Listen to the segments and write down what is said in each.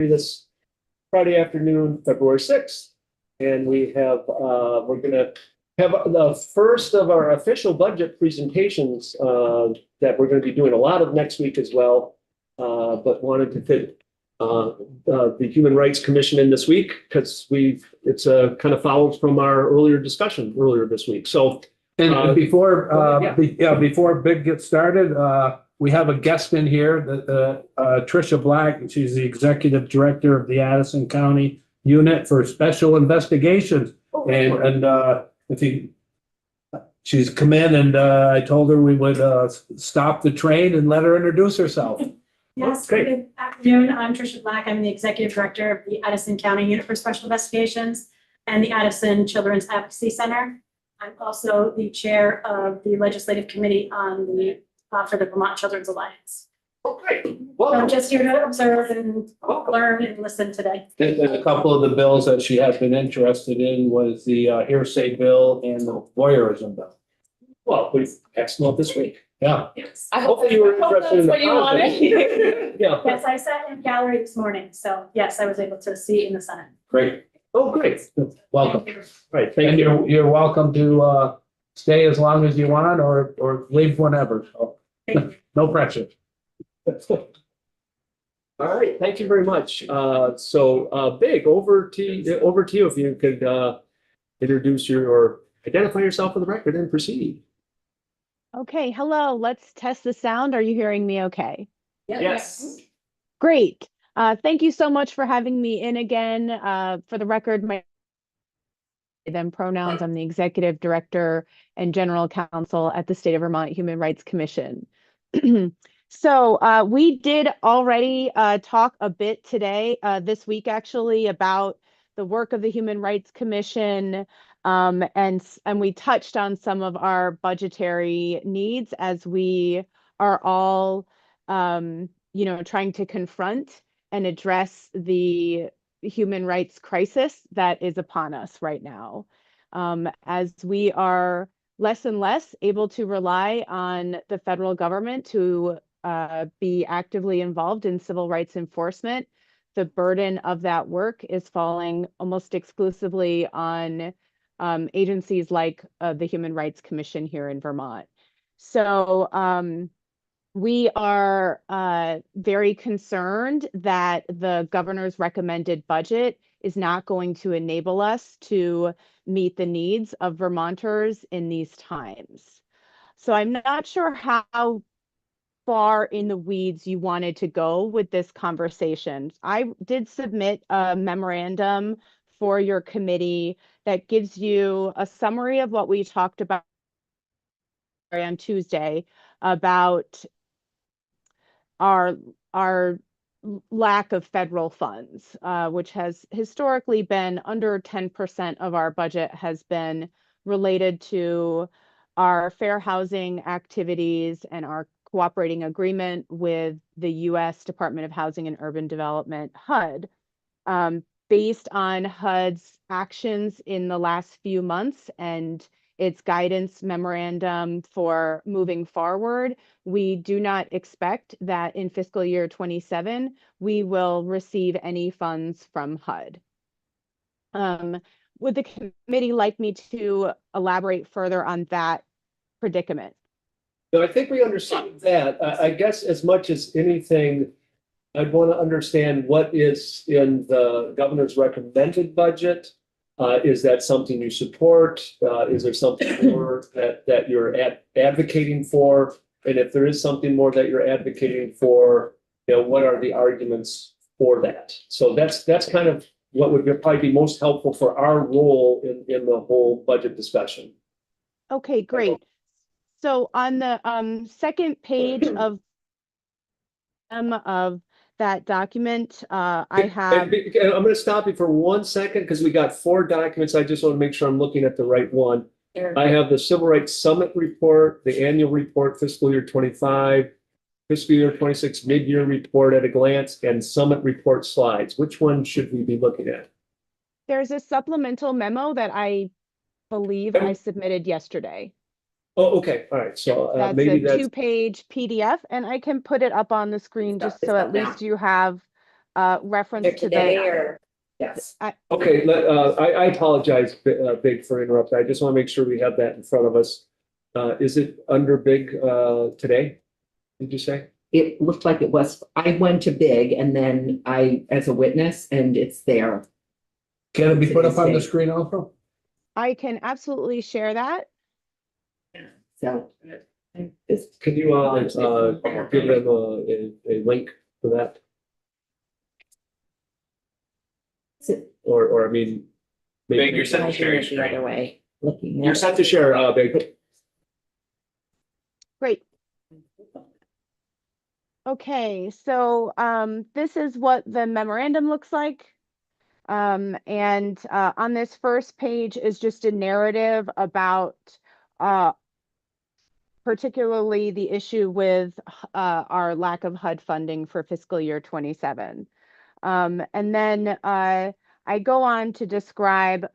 this Friday afternoon, February 6th. And we have, we're going to have the first of our official budget presentations that we're going to be doing a lot of next week as well. But wanted to fit the Human Rights Commission in this week because it's kind of follows from our earlier discussion earlier this week. So, and before Big gets started, we have a guest in here, Tricia Black. She's the executive director of the Addison County Unit for Special Investigations. She's come in, and I told her we would stop the train and let her introduce herself. Yes, good afternoon. I'm Tricia Black. I'm the executive director of the Addison County Unit for Special Investigations and the Addison Children's Advocacy Center. I'm also the chair of the legislative committee on the for the Vermont Children's Alliance. Oh, great. Well, I'm just here to observe and learn and listen today. And a couple of the bills that she has been interested in was the hearsay bill and the voyeurism bill. Well, we've passed them this week. Yeah. Yes. I hope you were interested in the wanted. Yeah. Yes, I sat in gallery this morning, so yes, I was able to see in the Senate. Great. Oh, great. Welcome. Right. Thank And you. you're welcome to stay as long as you want or leave whenever. So no pressure. All right. Thank you very much. Big, over to you if you could introduce or identify yourself for the record and proceed. Okay, hello. Let's test the sound. Are you hearing me okay? Yes. Great. Thank you so much for having me in again. For the record, my pronouns. I'm the executive director and general counsel at the State of Vermont Human Rights Commission. So we did already talk a bit today, this week actually, about the work of the Human Rights Commission, and we touched on some of our budgetary needs as we are all, trying to confront and address the human rights crisis that is upon us right now. As we are less and less able to rely on the federal government to be actively involved in civil rights enforcement, the burden of that work is falling almost exclusively on agencies like the Human Rights Commission here in Vermont. So we are very concerned that the governor's recommended budget is not going to enable us to meet the needs of Vermonters in these times. So I'm not sure how far in the weeds you wanted to go with this conversation. I did submit a memorandum for your committee that gives you a summary of what we talked about on Tuesday about our lack of federal funds, which has historically been under 10% of our budget has been related to our fair housing activities and our cooperating agreement with the U.S. Department of Housing and Urban Development, HUD. Based on HUD's actions in the last few months and its guidance memorandum for moving forward, we do not expect that in fiscal year 27, we will receive any funds from HUD. Would the committee like me to elaborate further on that predicament? No, I think we understand that. I guess as much as anything, I'd want to understand what is in the governor's recommended budget. Is that something you support? Is there something more that you're advocating for? And if there is something more that you're advocating for, what are the arguments for that? So that's kind of what would probably be most helpful for our role in the whole budget discussion. Okay, great. So on the second page of that document, I have. I'm going to stop you for 1 second because we got 4 documents. I just want to make sure I'm looking at the right one. I have the Civil Rights Summit report, the annual report, fiscal year 25, fiscal year 26 mid-year report at a glance, and summit report slides. Which one should we be looking at? There's a supplemental memo that I believe I submitted yesterday. Oh, okay. All right. So that's maybe a 2-page PDF, and I can put it up on the screen just so at least you have reference to Today the, or, yes. Okay, I apologize, Big, for interrupting. I just want to make sure we have that in front of us. Is it under Big today? Did you say? It looked like it was, I went to Big and then as a witness, and it's there. Can it be put up on the screen also? I can absolutely share that. So. Can you give them a link for that? Or I mean, Big, you're set I to share your hear it the other screen. way, looking you're at. set to share, Big. Great. Okay, so this is what the memorandum looks like. And on this first page is just a narrative about particularly the issue with our lack of HUD funding for fiscal year 27. And then I go on to describe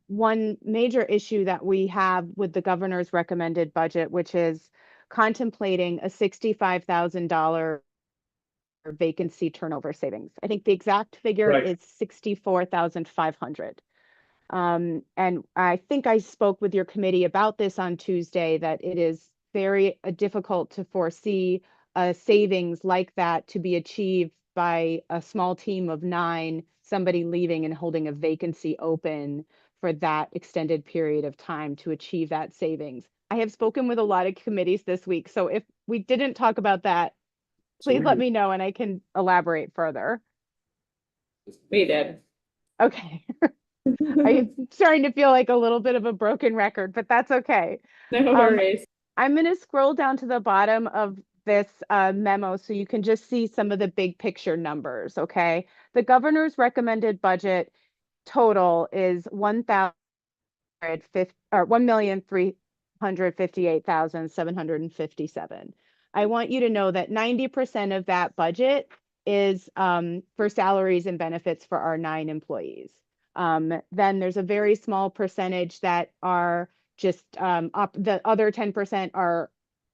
one major issue that we have with the governor's recommended budget, which is contemplating a $65,000 vacancy turnover savings. I think the exact figure Right. is 64,500. And I think I spoke with your committee about this on Tuesday, that it is very difficult to foresee savings like that to be achieved by a small team of 9, somebody leaving and holding a vacancy open for that extended period of time to achieve that savings. I have spoken with a lot of committees this week, so if we didn't talk about that, please let me know and I can elaborate further. We did. Okay. I'm starting to feel like a little bit of a broken record, but that's okay. No worries. I'm going to scroll down to the bottom of this memo so you can just see some of the big picture numbers, okay? The governor's recommended budget total is $1,358,757. I want you to know that 90% of that budget is for salaries and benefits for our 9 employees. Then there's a very small percentage that are just the other 10% are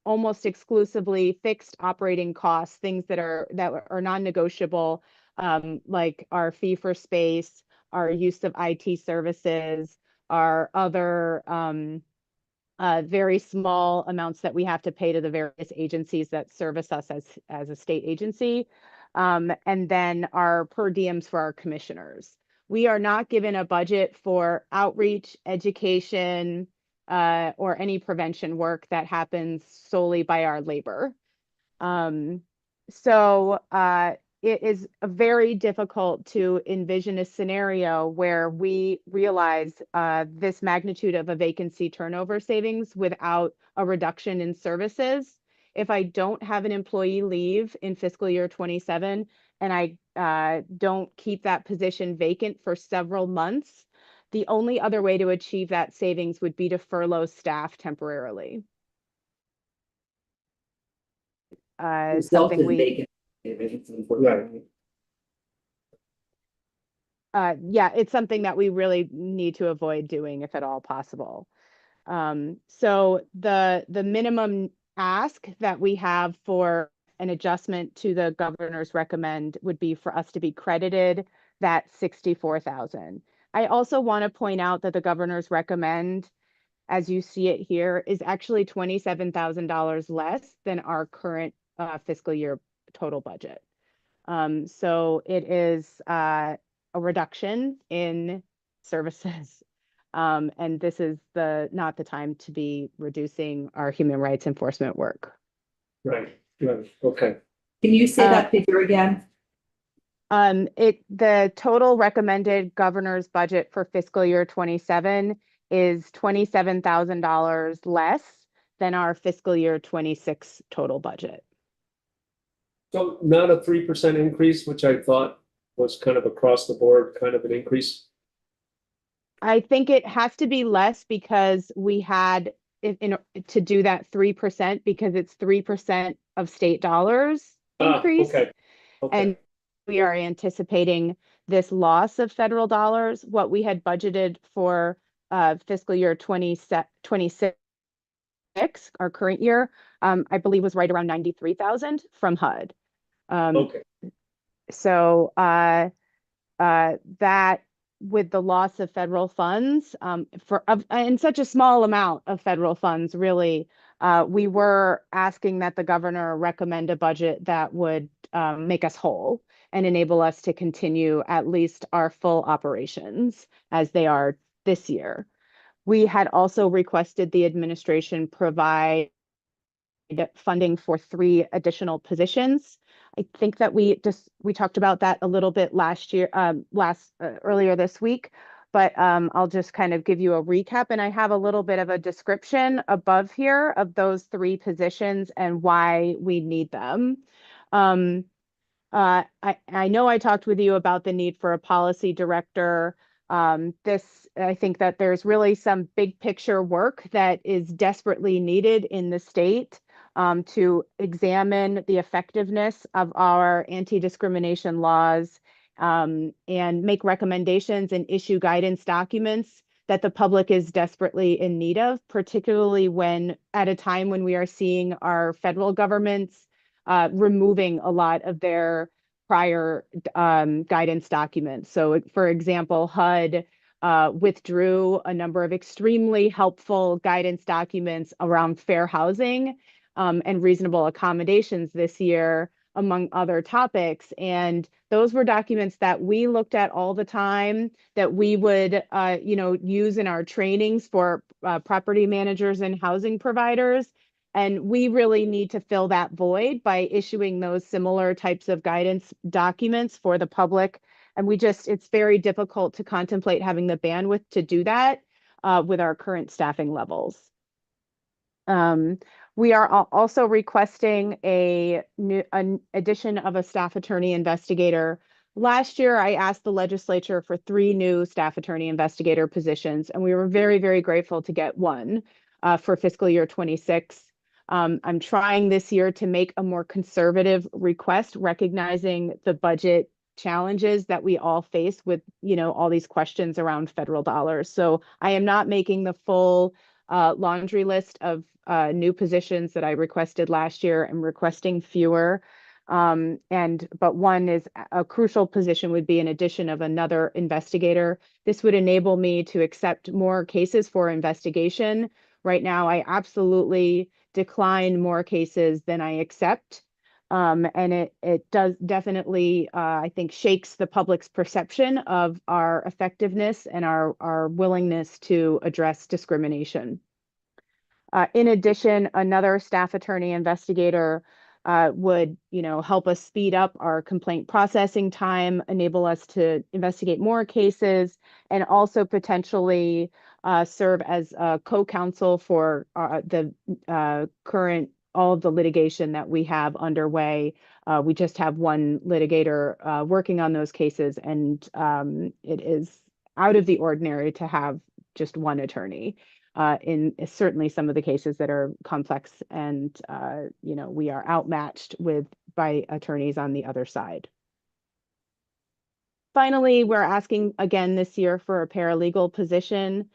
almost exclusively fixed operating costs, things that are non-negotiable, like our fee for space, our use of IT services, our other very small amounts that we have to pay to the various agencies that service us as a state agency, and then our per diems for our commissioners. We are not given a budget for outreach, education, or any prevention work that happens solely by our labor. So it is very difficult to envision a scenario where we realize this magnitude of a vacancy turnover savings without a reduction in services. If I don't have an employee leave in fiscal year 27 and I don't keep that position vacant for several months, the only other way to achieve that savings would be to furlough staff temporarily. Something we yeah, it's something that we really need to avoid doing if at all possible. So the minimum ask that we have for an adjustment to the governor's recommend would be for us to be credited that 64,000. I also want to point out that the governor's recommend, as you see it here, is actually $27,000 less than our current fiscal year total budget. So it is a reduction in services. And this is not the time to be reducing our human rights enforcement work. Right. Okay. Can you say that figure again? The total recommended governor's budget for fiscal year 27 is $27,000 less than our fiscal year 26 total budget. So not a 3% increase, which I thought was kind of across the board, kind of an increase. I think it has to be less because we had to do that 3% because it's 3% of state dollars increase. Okay. And we are anticipating this loss of federal dollars. What we had budgeted for fiscal year 26, our current year, I believe was right around 93,000 from HUD. Okay. So that with the loss of federal funds in such a small amount of federal funds, really, we were asking that the governor recommend a budget that would make us whole and enable us to continue at least our full operations as they are this year. We had also requested the administration provide funding for 3 additional positions. I think that we talked about that a little bit last year, earlier this week, but I'll just kind of give you a recap, and I have a little bit of a description above here of those 3 positions and why we need them. I know I talked with you about the need for a policy director. I think that there's really some big picture work that is desperately needed in the state to examine the effectiveness of our anti-discrimination laws and make recommendations and issue guidance documents that the public is desperately in need of, particularly at a time when we are seeing our federal governments removing a lot of their prior guidance documents. So, for example, HUD withdrew a number of extremely helpful guidance documents around fair housing and reasonable accommodations this year, among other topics. And those were documents that we looked at all the time, that we would use in our trainings for property managers and housing providers. And we really need to fill that void by issuing those similar types of guidance documents for the public. And it's very difficult to contemplate having the bandwidth to do that with our current staffing levels. We are also requesting an addition of a staff attorney investigator. Last year, I asked the legislature for 3 new staff attorney investigator positions, and we were very, very grateful to get 1 for fiscal year 26. I'm trying this year to make a more conservative request, recognizing the budget challenges that we all face with, all these questions around federal dollars. So I am not making the full laundry list of new positions that I requested last year. I'm requesting fewer. But one is a crucial position would be an addition of another investigator. This would enable me to accept more cases for investigation. Right now, I absolutely decline more cases than I accept. And it does definitely, I think, shakes the public's perception of our effectiveness and our willingness to address discrimination. In addition, another staff attorney investigator would, help us speed up our complaint processing time, enable us to investigate more cases, and also potentially serve as a co-counsel for the current all of the litigation that we have underway. We just have 1 litigator working on those cases, and it is out of the ordinary to have just 1 attorney in certainly some of the cases that are complex, and we are outmatched by attorneys on the other side. Finally, we're asking again this year for a paralegal position.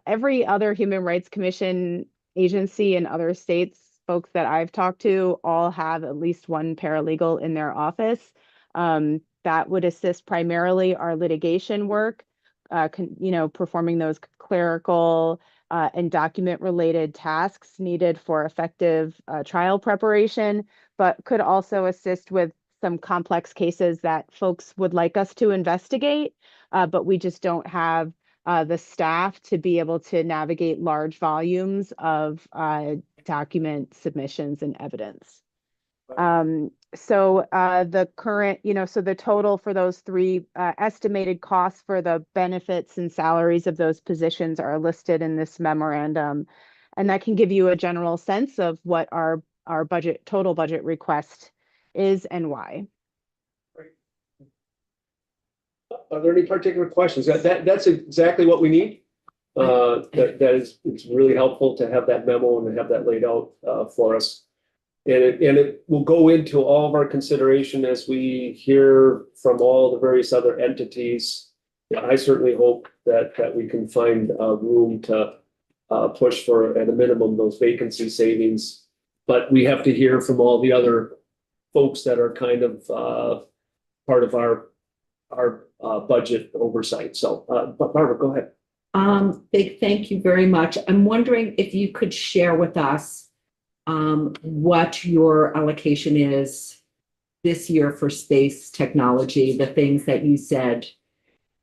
Every other Human Rights Commission agency in other states, folks that I've talked to, all have at least 1 paralegal in their office. That would assist primarily our litigation work, performing those clerical and document-related tasks needed for effective trial preparation, but could also assist with some complex cases that folks would like us to investigate, but we just don't have the staff to be able to navigate large volumes of document submissions and evidence. So the current, so the total for those 3 estimated costs for the benefits and salaries of those positions are listed in this memorandum. And that can give you a general sense of what our total budget request is and why. Are there any particular questions? That's exactly what we need. It's really helpful to have that memo and to have that laid out for us. And it will go into all of our consideration as we hear from all the various other entities. I certainly hope that we can find room to push for, at a minimum, those vacancy savings. But we have to hear from all the other folks that are kind of part of our budget oversight. So, but Barbara, go ahead. Big thank you very much. I'm wondering if you could share with us what your allocation is this year for space technology, the things that you said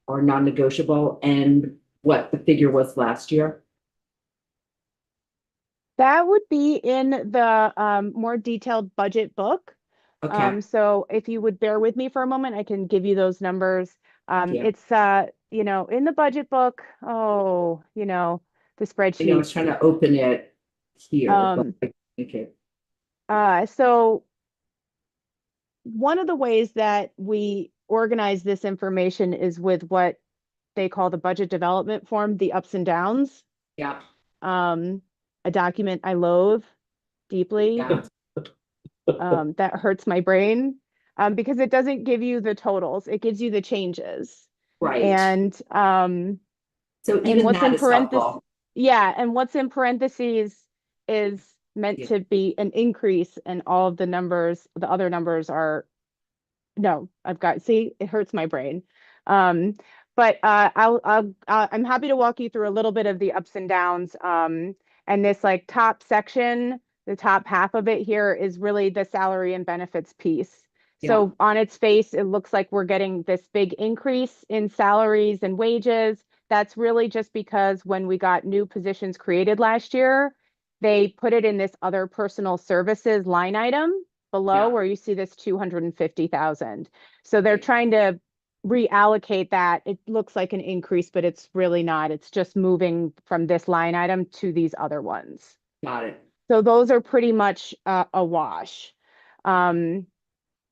are non-negotiable, and what the figure was last year. That would be in the more detailed budget book. Okay. So if you would bear with me for a moment, I can give you those numbers. Yeah. It's in the budget book. Oh, the I know I was spreadsheet. trying to open it here, but Um, I think it. So one of the ways that we organize this information is with what they call the budget development form, the ups and downs. Yeah. A document I loathe deeply. Yeah. That hurts my brain because it doesn't give you the totals. It gives you the changes. Right. And So even what's that in is parentheses, helpful. yeah, and what's in parentheses is meant Yeah. to be an increase, and all of the numbers, the other numbers are no, see, it hurts my brain. But I'm happy to walk you through a little bit of the ups and downs. And this like top section, the top half of it here is really the salary and benefits piece. So on its face, it looks like we're getting this big increase in salaries and wages. That's really just because when we got new positions created last year, they put it in this other personal services line item below where you see this 250,000. So they're trying to reallocate that. It looks like an increase, but it's really not. It's just moving from this line item to these other ones. Got it. So those are pretty much a wash.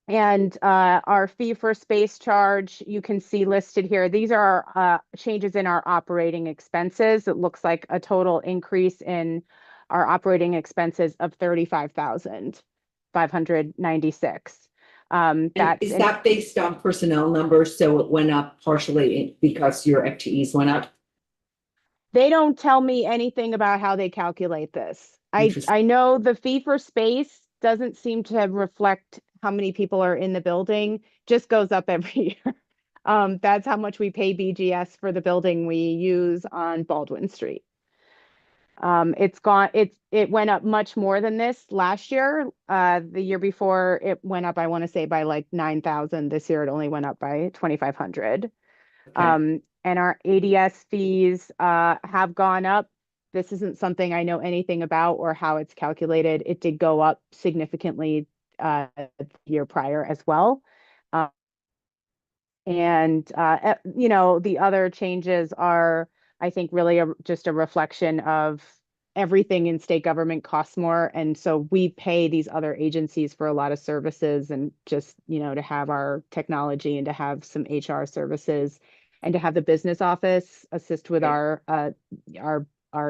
And our fee for space charge, you can see listed here. These are our changes in our operating expenses. It looks like a total increase in our operating expenses of 35,596. And is that based on personnel numbers? So it went up partially because your FTEs went up? They don't tell me anything about how they calculate this. I know the fee for space doesn't seem to reflect how many people are in the building, just goes up every year. That's how much we pay BGS for the building we use on Baldwin Street. It went up much more than this last year. The year before it went up, I want to say by like 9,000. This year it only went up by 2,500. And our ADS fees have gone up. This isn't something I know anything about or how it's calculated. It did go up significantly the year prior as well. The other changes are, I think, really just a reflection of everything in state government costs more. And so we pay these other agencies for a lot of services, and just, to have our technology and to have some HR services and to have the business office assist with our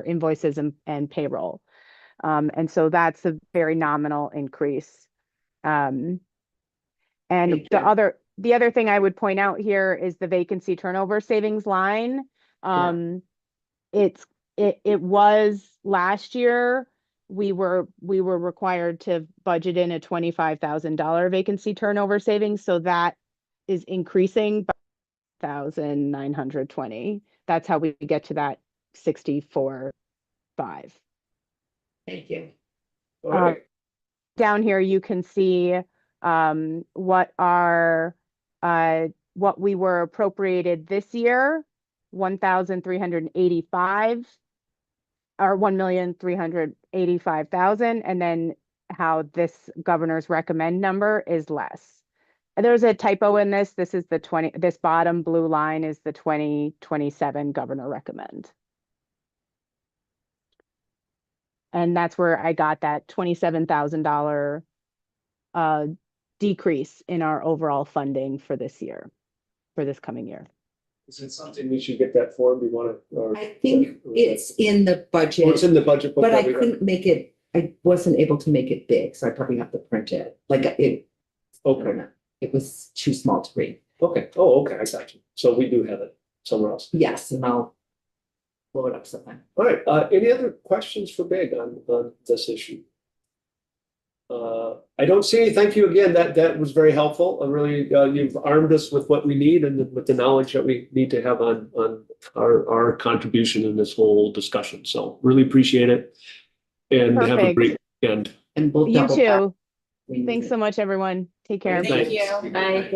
invoices and payroll. And so that's a very nominal increase. And the other thing I would point out here is the vacancy turnover savings line. It was last year, we were required to budget in a $25,000 vacancy turnover savings. So that is increasing by 1,920. That's how we get to that 64.5. Thank you. All right. Down here, you can see what we were appropriated this year, 1,385 or 1,385,000, and then how this governor's recommend number is less. And there's a typo in this. This is this bottom blue line is the 2027 governor recommend. And that's where I got that $27,000 decrease in our overall funding for this year, for this coming year. Is it something we should get that form? We want to? I think it's in the budget. It's in the budget book. But I couldn't make it, I wasn't able to make it big, so I probably have to print it. Like it. Okay. It was too small to read. Okay. Oh, okay. I got you. So we do have it somewhere else. Yes, and I'll blow it up sometime. All right. Any other questions for Big on this issue? I don't see any. Thank you again. That was very helpful. I really, you've armed us with what we need and with the knowledge that we need to have on our contribution in this whole discussion. So really appreciate it. And have a Perfect. great weekend. And we'll You double back. too. We need Thanks it. so much, everyone. Take care. Thank you. Bye.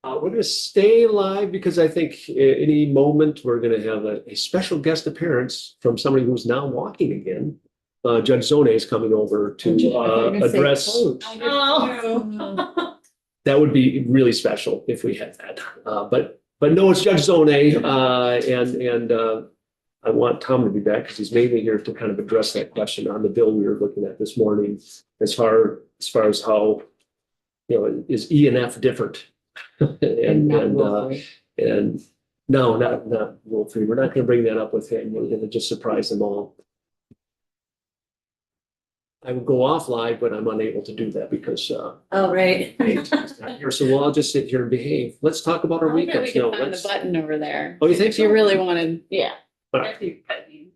We're gonna stay live because I think any moment we're gonna have a special guest appearance from somebody who's now walking again. Judge Zone is coming over to I thought you were gonna say address. coach. Oh. That would be really special if we had that. But no, it's Judge Zone, and I want Tom to be back because he's mainly here to kind of address that question on the bill we were looking at this morning, as far as how, is E and F different? And not Wolford. And no, not rule free. We're not going to bring that up with him. We're going to just surprise them all. I would go off live, but I'm unable to do that because Oh, right. he's not here. So we'll all just sit here and behave. Let's talk about our I bet we weekends. could No, find the let's. button over there. Oh, you think If you so? really wanted, yeah. All right.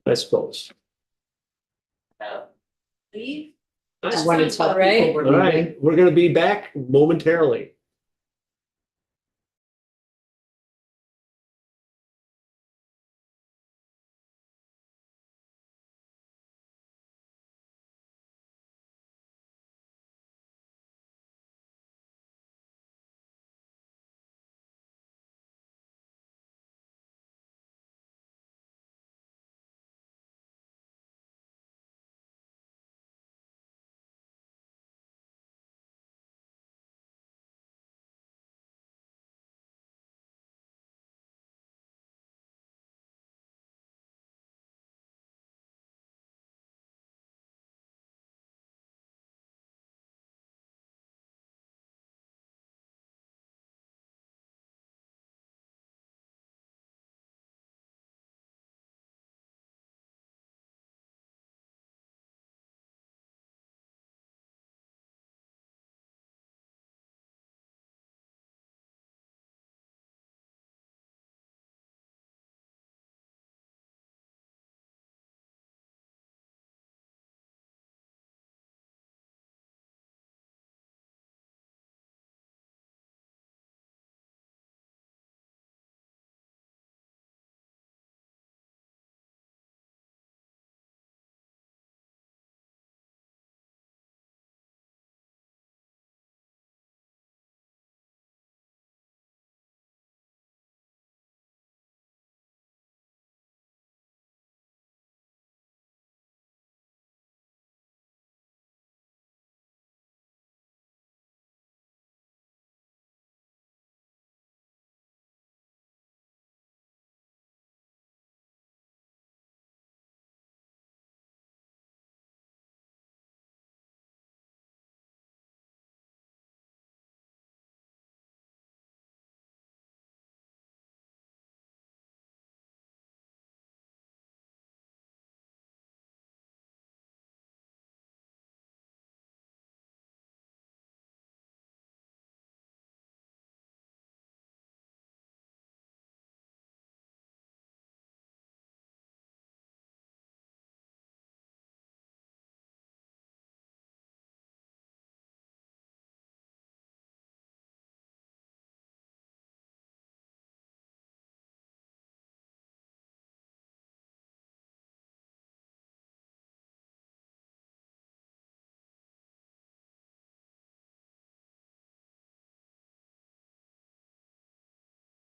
I suppose. Leave? I want to tell All right. people we're All leaving. right, we're going to be back momentarily.